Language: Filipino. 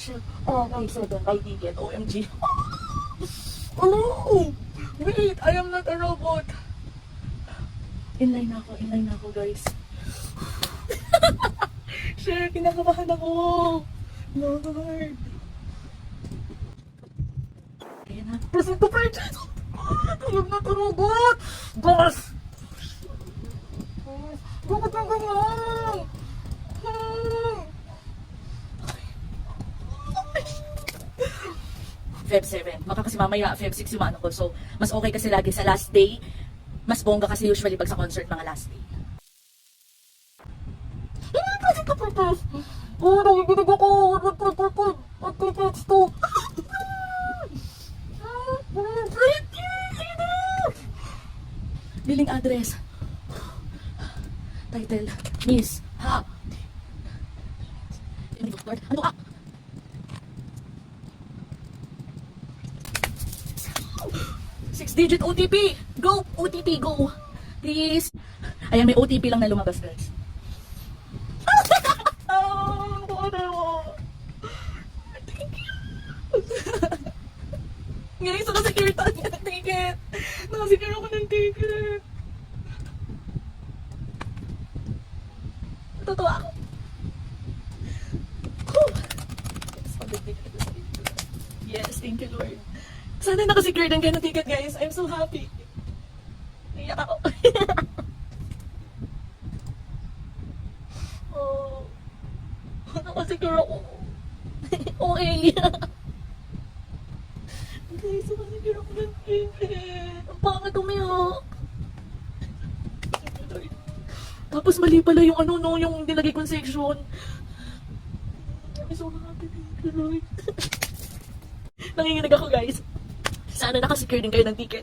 Shit. May 7 by ticket. OMG. Oh! Wait! I am not a robot. Inline na ako guys. Shit! Kinakabahan ako. Lord. Ayan na. Present to purchase! I am not a robot! Boss! Bakit ang ganyan? Feb 7. Baka kasi mamaya Feb 6 yung ano ko. So, mas okay kasi lagi sa last day. Mas bongga kasi usually pag sa concert mga last day. Kasi kapatid. Oh, nakikinig ako. Pagkipits to. Billing address. Title. Miss. Ha. Ano ka? 6-digit OTP! Go! OTP, go! Please! Ayan, may OTP lang na lumabas, guys. Thank you! Guys, nakasecure tayo ng ticket! Nakasecure ako ng ticket! Natutuwa ako! Yes, thank you, Lord. Sana nakasecure ng gano'ng ticket, guys. I'm so happy. Iyak ako. Oh. Nakasecure ako. Okay. Guys, nakasecure ako ng ticket. Ang pangit umiyak. Tapos mali pala yung ano, no, yung nilagay kong section. I'm so happy. Thank you, Lord. Nanginginig ako, guys. Sana nakasecure din kayo ng ticket.